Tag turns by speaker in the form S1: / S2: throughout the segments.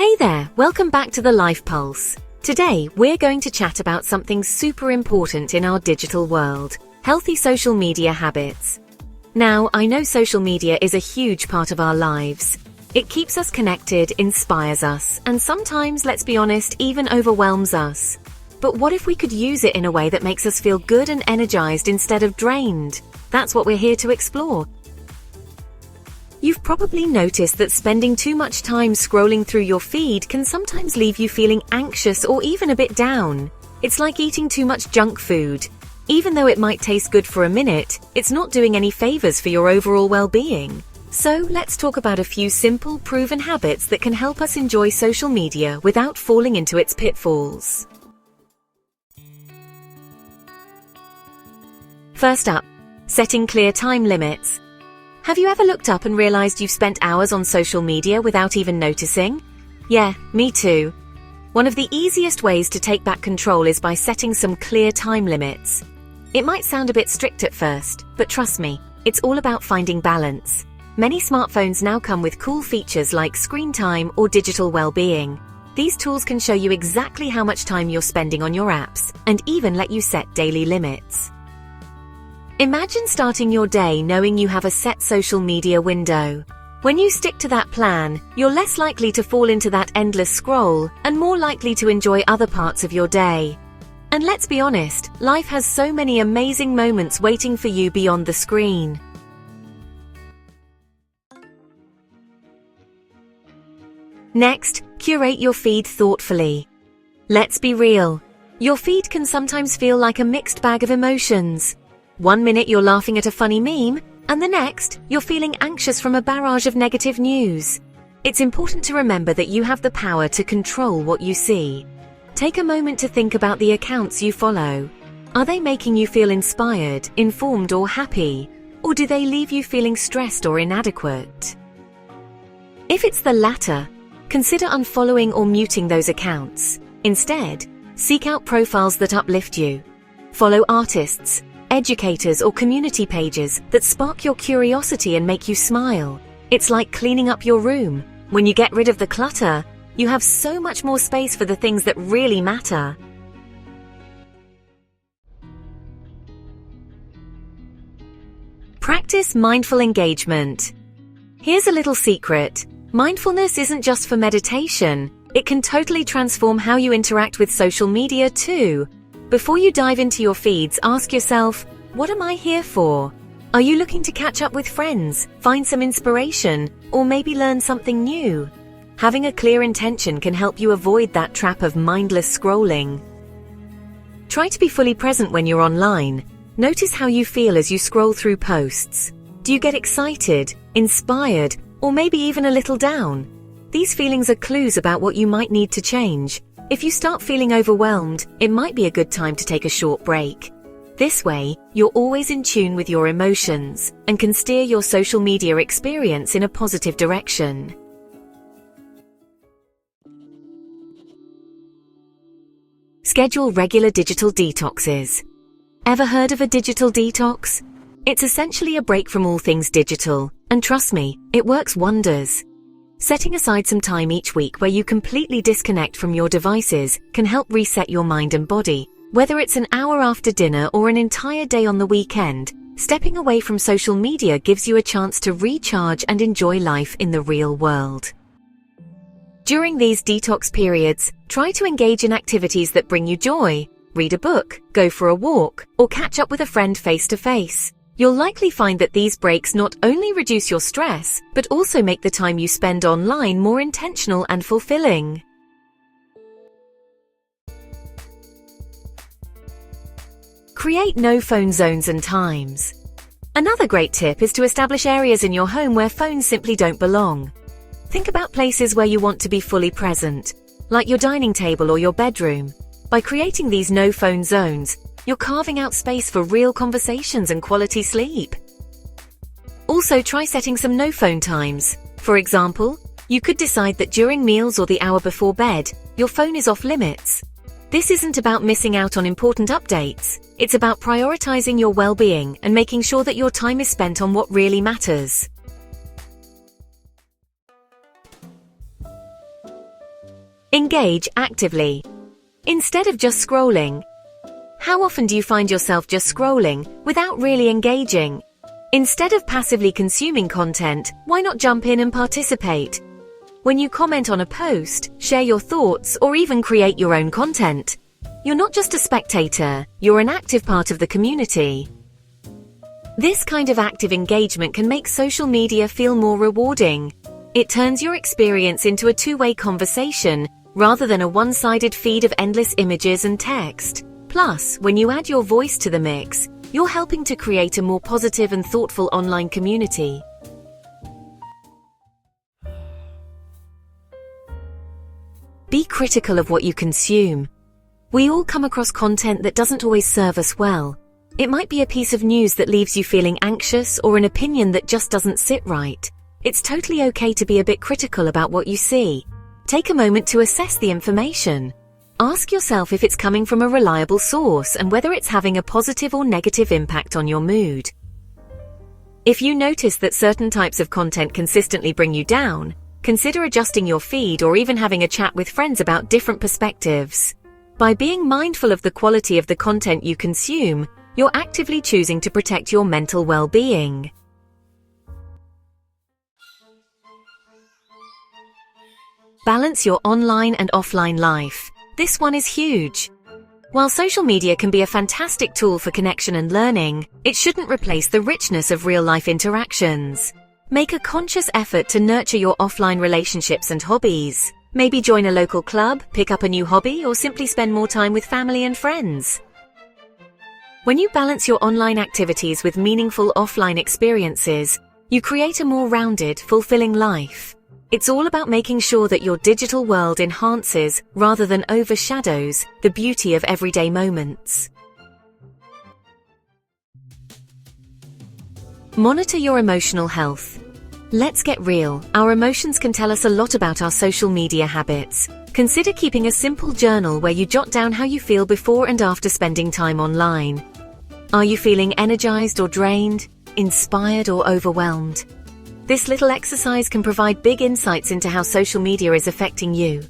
S1: Hey there, welcome back to the Life Pulse. Today, we're going to chat about something super important in our digital world: healthy social media habits. Now, I know social media is a huge part of our lives. It keeps us connected, inspires us, and sometimes, let's be honest, even overwhelms us. But what if we could use it in a way that makes us feel good and energized instead of drained? That's what we're here to explore. You've probably noticed that spending too much time scrolling through your feed can sometimes leave you feeling anxious or even a bit down. It's like eating too much junk food. Even though it might taste good for a minute, it's not doing any favors for your overall well-being. So let's talk about a few simple, proven habits that can help us enjoy social media without falling into its pitfalls. First up, setting clear time limits. Have you ever looked up and realized you've spent hours on social media without even noticing? Yeah, me too. One of the easiest ways to take back control is by setting some clear time limits. It might sound a bit strict at first, but trust me, it's all about finding balance. Many smartphones now come with cool features like screen time or digital well-being. These tools can show you exactly how much time you're spending on your apps and even let you set daily limits. Imagine starting your day knowing you have a set social media window. When you stick to that plan, you're less likely to fall into that endless scroll and more likely to enjoy other parts of your day. And let's be honest, life has so many amazing moments waiting for you beyond the screen. Next, curate your feed thoughtfully. Let's be real. Your feed can sometimes feel like a mixed bag of emotions. One minute you're laughing at a funny meme, and the next, you're feeling anxious from a barrage of negative news. It's important to remember that you have the power to control what you see. Take a moment to think about the accounts you follow. Are they making you feel inspired, informed, or happy? Or do they leave you feeling stressed or inadequate? If it's the latter, consider unfollowing or muting those accounts. Instead, seek out profiles that uplift you. Follow artists, educators, or community pages that spark your curiosity and make you smile. It's like cleaning up your room. When you get rid of the clutter, you have so much more space for the things that really matter. Practice mindful engagement. Here's a little secret. Mindfulness isn't just for meditation. It can totally transform how you interact with social media too. Before you dive into your feeds, ask yourself, what am I here for? Are you looking to catch up with friends, find some inspiration, or maybe learn something new? Having a clear intention can help you avoid that trap of mindless scrolling. Try to be fully present when you're online. Notice how you feel as you scroll through posts. Do you get excited, inspired, or maybe even a little down? These feelings are clues about what you might need to change. If you start feeling overwhelmed, it might be a good time to take a short break. This way, you're always in tune with your emotions and can steer your social media experience in a positive direction. Schedule regular digital detoxes. Ever heard of a digital detox? It's essentially a break from all things digital, and trust me, it works wonders. Setting aside some time each week where you completely disconnect from your devices can help reset your mind and body. Whether it's an hour after dinner or an entire day on the weekend, stepping away from social media gives you a chance to recharge and enjoy life in the real world. During these detox periods, try to engage in activities that bring you joy. Read a book, go for a walk, or catch up with a friend face to face. You'll likely find that these breaks not only reduce your stress, but also make the time you spend online more intentional and fulfilling. Create no-phone zones and times. Another great tip is to establish areas in your home where phones simply don't belong. Think about places where you want to be fully present, like your dining table or your bedroom. By creating these no-phone zones, you're carving out space for real conversations and quality sleep. Also, try setting some no-phone times. For example, you could decide that during meals or the hour before bed, your phone is off limits. This isn't about missing out on important updates. It's about prioritizing your well-being and making sure that your time is spent on what really matters. Engage actively. Instead of just scrolling. How often do you find yourself just scrolling without really engaging? Instead of passively consuming content, why not jump in and participate? When you comment on a post, share your thoughts, or even create your own content, you're not just a spectator, you're an active part of the community. This kind of active engagement can make social media feel more rewarding. It turns your experience into a two-way conversation rather than a one-sided feed of endless images and text. Plus, when you add your voice to the mix, you're helping to create a more positive and thoughtful online community. Be critical of what you consume. We all come across content that doesn't always serve us well. It might be a piece of news that leaves you feeling anxious or an opinion that just doesn't sit right. It's totally okay to be a bit critical about what you see. Take a moment to assess the information. Ask yourself if it's coming from a reliable source and whether it's having a positive or negative impact on your mood. If you notice that certain types of content consistently bring you down, consider adjusting your feed or even having a chat with friends about different perspectives. By being mindful of the quality of the content you consume, you're actively choosing to protect your mental well-being. Balance your online and offline life. This one is huge. While social media can be a fantastic tool for connection and learning, it shouldn't replace the richness of real-life interactions. Make a conscious effort to nurture your offline relationships and hobbies. Maybe join a local club, pick up a new hobby, or simply spend more time with family and friends. When you balance your online activities with meaningful offline experiences, you create a more rounded, fulfilling life. It's all about making sure that your digital world enhances, rather than overshadows, the beauty of everyday moments. Monitor your emotional health. Let's get real. Our emotions can tell us a lot about our social media habits. Consider keeping a simple journal where you jot down how you feel before and after spending time online. Are you feeling energized or drained, inspired or overwhelmed? This little exercise can provide big insights into how social media is affecting you.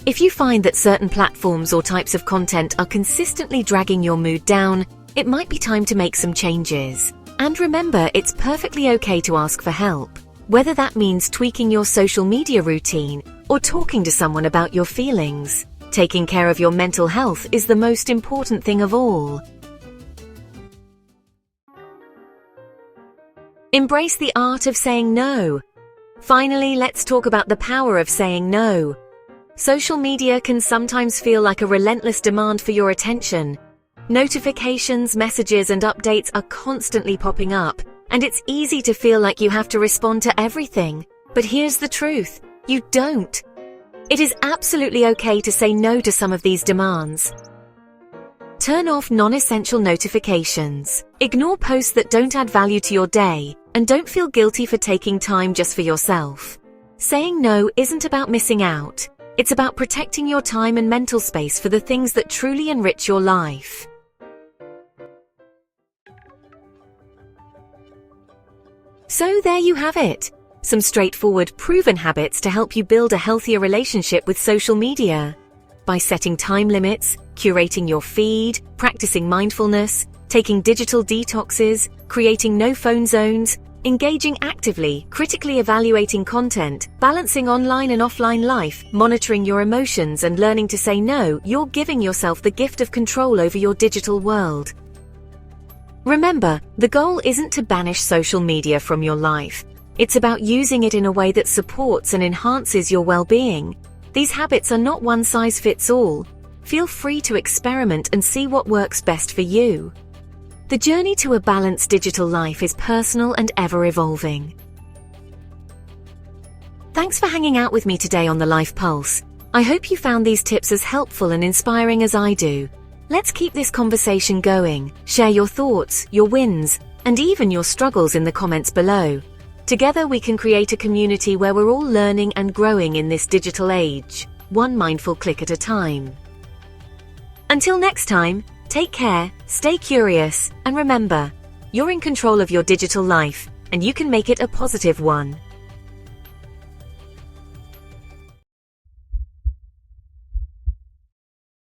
S1: If you find that certain platforms or types of content are consistently dragging your mood down, it might be time to make some changes. And remember, it's perfectly okay to ask for help, whether that means tweaking your social media routine or talking to someone about your feelings. Taking care of your mental health is the most important thing of all. Embrace the art of saying no. Finally, let's talk about the power of saying no. Social media can sometimes feel like a relentless demand for your attention. Notifications, messages, and updates are constantly popping up, and it's easy to feel like you have to respond to everything. But here's the truth: you don't. It is absolutely okay to say no to some of these demands. Turn off non-essential notifications. Ignore posts that don't add value to your day, and don't feel guilty for taking time just for yourself. Saying no isn't about missing out. It's about protecting your time and mental space for the things that truly enrich your life. So there you have it. Some straightforward, proven habits to help you build a healthier relationship with social media. By setting time limits, curating your feed, practicing mindfulness, taking digital detoxes, creating no-phone zones, engaging actively, critically evaluating content, balancing online and offline life, monitoring your emotions, and learning to say no, you're giving yourself the gift of control over your digital world. Remember, the goal isn't to banish social media from your life. It's about using it in a way that supports and enhances your well-being. These habits are not one-size-fits-all. Feel free to experiment and see what works best for you. The journey to a balanced digital life is personal and ever-evolving. Thanks for hanging out with me today on the Life Pulse. I hope you found these tips as helpful and inspiring as I do. Let's keep this conversation going. Share your thoughts, your wins, and even your struggles in the comments below. Together we can create a community where we're all learning and growing in this digital age, one mindful click at a time. Until next time, take care, stay curious, and remember, you're in control of your digital life, and you can make it a positive one.